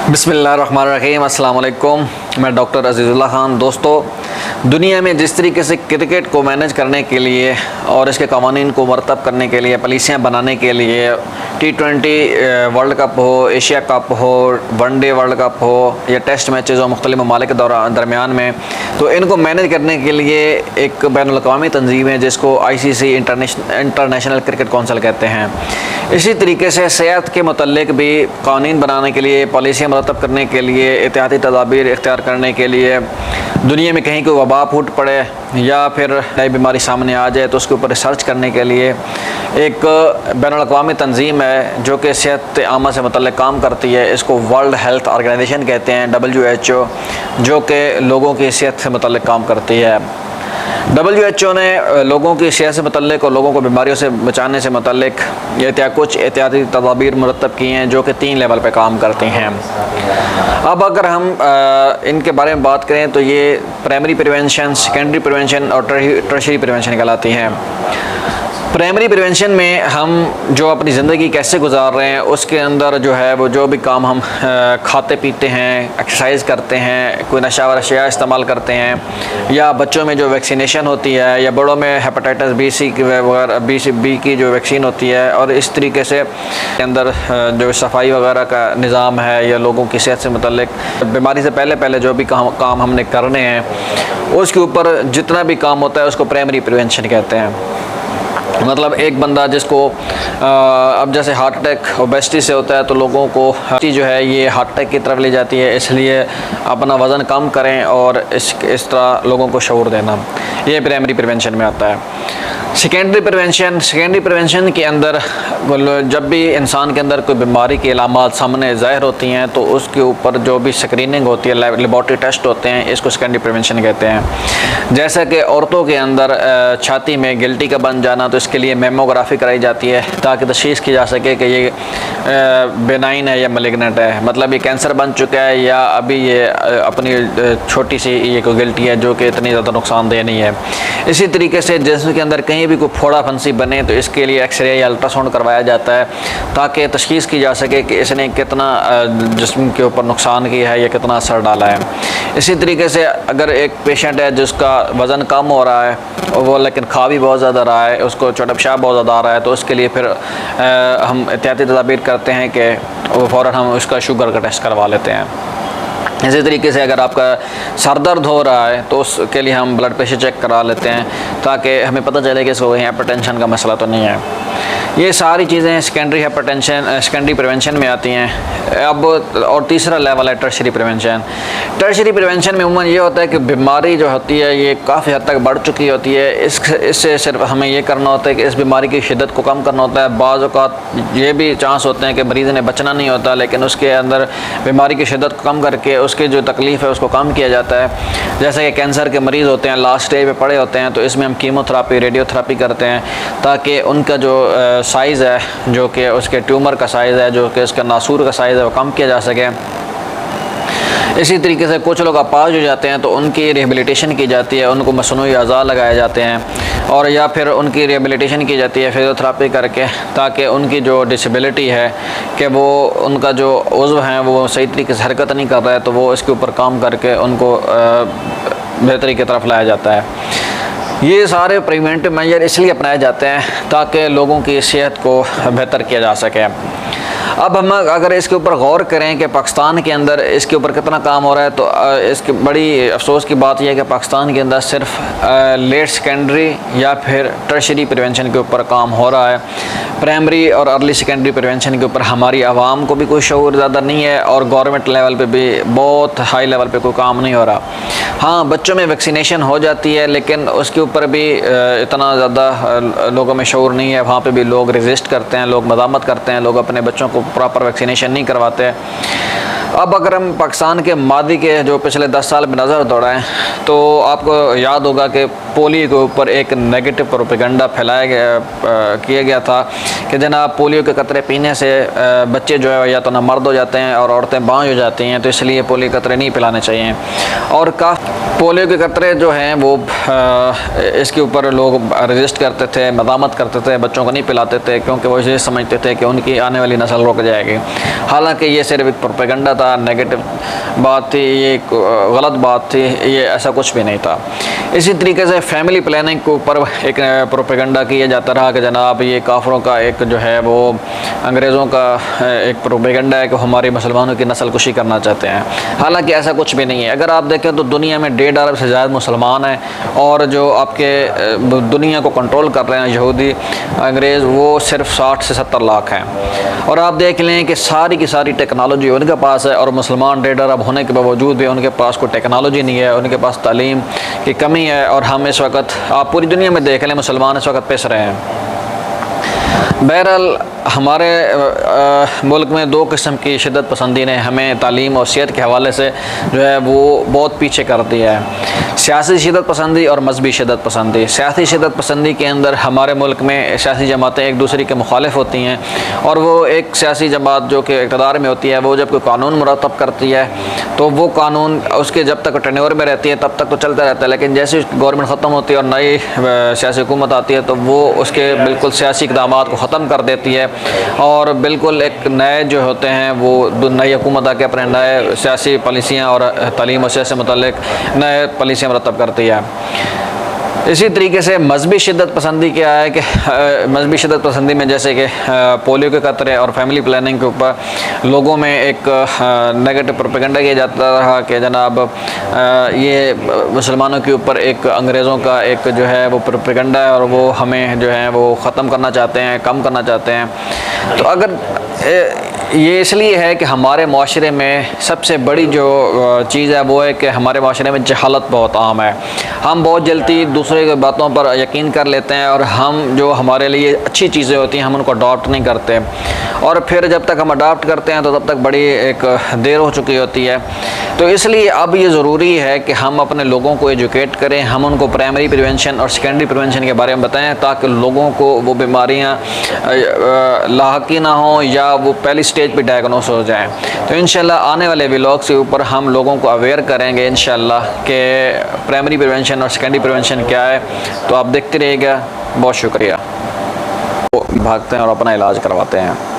बिस्मिल्लाहिर्रहमानिर्रहीम, अस्सलाम वालेकुम। मैं डॉक्टर अज़ीज़ुल्लाह ख़ान। दोस्तों, दुनिया में जिस तरीके से क्रिकेट को मैनेज करने के लिए और इसके कवानीन को मरतब करने के लिए, पॉलिसियाँ बनाने के लिए, T20 वर्ल्ड कप हो, एशिया कप हो, वनडे वर्ल्ड कप हो या टेस्ट मैचेज़ हो मुख्तलिफ ममालिक के दरमियान में, तो इनको मैनेज करने के लिए एक बैनुल अक़वामी तंजीम है जिसको ICC इंटरनेशनल क्रिकेट कौंसिल कहते हैं। इसी तरीके से सेहत के मुतल्लिक भी कानून बनाने के लिए, पॉलिसियाँ मरतब करने के लिए, एहतियाती तदाबीर इख्तियार करने के लिए, दुनिया में कहीं कोई वबा फूट पड़े या फिर नई बीमारी सामने आ जाए तो उसके ऊपर रिसर्च करने के लिए एक बैनुल अक़वामी तंजीम है जो कि सेहत आमा से मुतल्लिक काम करती है। इसको वर्ल्ड हेल्थ ऑर्गेनाइजेशन कहते हैं, WHO, जो कि लोगों की सेहत से मुतल्लिक काम करती है। WHO ने लोगों की सेहत से मुतल्लिक और लोगों को बीमारियों से बचाने से मुतल्लिक कुछ एहतियाती तदाबीर मुरतब की हैं जो कि 3 लेवल पे काम करती हैं। अब अगर हम इनके बारे में बात करें तो ये प्राइमरी प्रिवेंशन, सेकेंडरी प्रिवेंशन और टर्शियरी प्रिवेंशन कहलाती हैं। प्राइमरी प्रिवेंशन में हम जो अपनी ज़िंदगी कैसे गुजार रहे हैं उसके अंदर जो है वो जो भी काम हम खाते पीते हैं, एक्सरसाइज करते हैं, कोई नशा व अशिया इस्तेमाल करते हैं, या बच्चों में जो वैक्सीनेशन होती है, या बड़ों में हेपेटाइटिस B की वगैरह B की जो वैक्सीन होती है, और इस तरीके से अंदर जो सफाई वगैरह का निज़ाम है या लोगों की सेहत से मुतल्लिक बीमारी से पहले जो भी काम हमने करने हैं उसके ऊपर जितना भी काम होता है उसको प्राइमरी प्रिवेंशन कहते हैं। मतलब एक बंदा जिसको अब जैसे हार्ट अटैक ओबेसिटी से होता है तो लोगों को जो है ये हार्ट अटैक की तरफ ले जाती है, इसलिए अपना वज़न कम करें और इस तरह लोगों को शऊर देना, ये प्राइमरी प्रिवेंशन में आता है। सेकेंडरी प्रिवेंशन के अंदर जब भी इंसान के अंदर कोई बीमारी की अलामात सामने ज़ाहिर होती हैं तो उसके ऊपर जो भी स्क्रीनिंग होती है, लेबॉर्ट्री टेस्ट होते हैं, इसको सेकेंडरी प्रिवेंशन कहते हैं। जैसे कि औरतों के अंदर छाती में गिल्टी का बन जाना, तो इसके लिए मेमोग्राफी कराई जाती है ताकि तशख़ीस की जा सके कि ये बेनाइन है या मलिग्नेंट है, मतलब ये कैंसर बन चुका है या अभी ये अपनी छोटी सी ये कोई गिल्टी है जो कि इतनी ज़्यादा नुकसानदेह नहीं है। इसी तरीके से जिस्म के अंदर कहीं भी कोई फोड़ा फंसी बने तो इसके लिए एक्सरे या अल्ट्रासाउंड करवाया जाता है ताकि तशख़ीस की जा सके कि इसने कितना जिस्म के ऊपर नुकसान किया है या कितना असर डाला है। इसी तरीके से अगर एक पेशेंट है जिसका वज़न कम हो रहा है और वो लेकिन खा भी बहुत ज़्यादा रहा है, उसको चोटा पेशाब बहुत ज़्यादा आ रहा है, तो उसके लिए फिर हम एहतियाती तदाबीर करते हैं कि वो फ़ौरन हम उसका शुगर का टेस्ट करवा लेते हैं। इसी तरीके से अगर आपका सर दर्द हो रहा है तो उसके लिए हम ब्लड प्रेशर चेक करा लेते हैं ताकि हमें पता चले कि इसको हाइपरटेंशन का मसला तो नहीं है। ये सारी चीज़ें सेकेंडरी प्रिवेंशन में आती हैं। अब और तीसरा लेवल है टर्शियरी प्रिवेंशन। टर्शियरी प्रिवेंशन में उम्मन ये होता है कि बीमारी जो होती है ये काफ़ी हद तक बढ़ चुकी होती है, इससे सिर्फ हमें ये करना होता है कि इस बीमारी की शिद्दत को कम करना होता है। बाज़ औक़ात ये भी चांस होते हैं कि मरीज़ ने बचना नहीं होता, लेकिन उसके अंदर बीमारी की शिद्दत को कम करके उसकी जो तकलीफ़ है उसको कम किया जाता है। जैसे कि कैंसर के मरीज़ होते हैं, लास्ट स्टेज पे पड़े होते हैं, तो इसमें हम कीमोथेरेपी, रेडियोथेरेपी करते हैं ताकि उनका जो साइज़ है, जो कि उसके ट्यूमर का साइज़ है, जो कि उसका नासूर का साइज़ है, वो कम किया जा सके। इसी तरीके से कुछ लोग अपाहिज हो जाते हैं तो उनकी रिहेबिलिटेशन की जाती है, उनको मसनूई अज़ा लगाए जाते हैं और या फिर उनकी रिहेबिलिटेशन की जाती है फिजियोथेरेपी करके, ताकि उनकी जो डिसेबिलिटी है कि वो उनका जो उज़्व हैं वो सही तरीके से हरकत नहीं कर रहा है, तो वो इसके ऊपर काम करके उनको बेहतरी की तरफ लाया जाता है। ये सारे प्रिवेंटिव मेजर इसलिए अपनाए जाते हैं ताकि लोगों की सेहत को बेहतर किया जा सके। अब हम अगर इसके ऊपर गौर करें कि पाकिस्तान के अंदर इसके ऊपर कितना काम हो रहा है, तो इसकी बड़ी अफसोस की बात यह है कि पाकिस्तान के अंदर सिर्फ लेट सेकेंडरी या फिर टर्शियरी प्रिवेंशन के ऊपर काम हो रहा है। प्राइमरी और अर्ली सेकेंडरी प्रिवेंशन के ऊपर हमारी आवाम को भी कोई शऊर ज़्यादा नहीं है और गवर्नमेंट लेवल पे भी बहुत हाई लेवल पे कोई काम नहीं हो रहा। हाँ, बच्चों में वैक्सीनेशन हो जाती है लेकिन उसके ऊपर भी इतना ज़्यादा लोगों में शऊर नहीं है। वहाँ पे भी लोग रेजिस्ट करते हैं, लोग मज़ामत करते हैं, लोग अपने बच्चों को प्रॉपर वैक्सीनेशन नहीं करवाते। अब अगर हम पाकिस्तान के मादी के जो पिछले 10 साल में नज़र दौड़ाएं तो आपको याद होगा कि पोलियो के ऊपर एक नेगेटिव प्रोपेगेंडा किया गया था कि जनाब पोलियो के कतरे पीने से बच्चे जो है या तो ना मर्द हो जाते हैं और औरतें बाँझ हो जाती हैं, तो इसलिए पोलियो के कतरे नहीं पिलाने चाहिए। और पोलियो के कतरे जो हैं वो इसके ऊपर लोग रेजिस्ट करते थे, मज़ामत करते थे, बच्चों को नहीं पिलाते थे क्योंकि वो ये समझते थे कि उनकी आने वाली नस्ल रुक जाएगी। हालांकि ये सिर्फ एक प्रोपेगेंडा था। था, नेगेटिव बात थी, ये गलत बात थी, ये ऐसा कुछ भी नहीं था। इसी तरीके से फैमिली प्लानिंग के ऊपर एक प्रोपेगेंडा किया जाता रहा कि जनाब ये काफरों का एक जो है वो अंग्रेज़ों का एक प्रोपेगेंडा है कि हमारे मुसलमानों की नस्ल कुशी करना चाहते हैं। हालांकि ऐसा कुछ भी नहीं है। अगर आप देखें तो दुनिया में 1.5 अरब से ज़्यादा मुसलमान हैं और जो आपके दुनिया को कंट्रोल कर रहे हैं यहूदी अंग्रेज़, वो सिर्फ 60 से 70 लाख हैं। और आप देख लें कि सारी की सारी टेक्नोलॉजी उनके पास है और मुसलमान 1.5 अरब होने के बावजूद भी उनके पास कोई टेक्नोलॉजी नहीं है, उनके पास तालीम की कमी है। और हम इस वक्त, आप पूरी दुनिया में देख लें, मुसलमान इस वक्त पिस रहे हैं। बहरहाल हमारे मुल्क में 2 किस्म की शिद्दत पसंदी ने हमें तालीम और सेहत के हवाले से जो है वो बहुत पीछे कर दिया है। सियासी शिद्दत पसंदी और मजहबी शिद्दत पसंदी। सियासी शिद्दत पसंदी के अंदर हमारे मुल्क में सियासी जमातें एक दूसरे के मुखालिफ होती हैं और वो एक सियासी जमात जो कि इक़्तिदार में होती है वो जब कोई कानून मुरतब करती है तो वो कानून उसके जब तक टेन्योर में रहती है तब तक तो चलता रहता है, लेकिन जैसे गवर्नमेंट ख़त्म होती है और नई सियासी हुकूमत आती है तो वो उसके बिल्कुल सियासी इक़दामात को ख़त्म कर देती है और बिल्कुल एक नए जो होते हैं वो नई हुकूमत आके अपने नए सियासी पॉलिसियाँ और तालीम और सियासत से मुतल्लिक नए पॉलिसियाँ मरतब करती है। इसी तरीके से मजहबी शिद्दत पसंदी क्या है कि मजहबी शिद्दत पसंदी में जैसे कि पोलियो के खतरे और फैमिली प्लानिंग के ऊपर लोगों में एक नेगेटिव प्रोपेगेंडा किया जाता रहा कि जनाब ये मुसलमानों के ऊपर एक अंग्रेज़ों का एक जो है वो प्रोपेगेंडा है और वो हमें जो है वो ख़त्म करना चाहते हैं, कम करना चाहते हैं। तो अगर ये इसलिए है कि हमारे माशरे में सबसे बड़ी जो चीज़ है वो है कि हमारे माशरे में जहालत बहुत आम है। हम बहुत जल्दी दूसरे की बातों पर यकीन कर लेते हैं और हम जो हमारे लिए अच्छी चीज़ें होती हैं हम उनको अडॉप्ट नहीं करते और फिर जब तक हम अडॉप्ट करते हैं तो तब तक बड़ी एक देर हो चुकी होती है। तो इसलिए अब ये ज़रूरी है कि हम अपने लोगों को एजुकेट करें, हम उनको प्राइमरी प्रिवेंशन और सेकेंडरी प्रिवेंशन के बारे में बताएं ताकि लोगों को वो बीमारियां लाहकी ना हो या वो पहली स्टेज पे डायग्नोस हो जाएं। तो इंशाल्लाह आने वाले व्लॉग्स के ऊपर हम लोगों को अवेयर करेंगे इंशाल्लाह कि प्राइमरी प्रिवेंशन और सेकेंडरी प्रिवेंशन क्या है। तो आप देखते रहिएगा। बहुत शुक्रिया। भागते हैं और अपना इलाज करवाते हैं।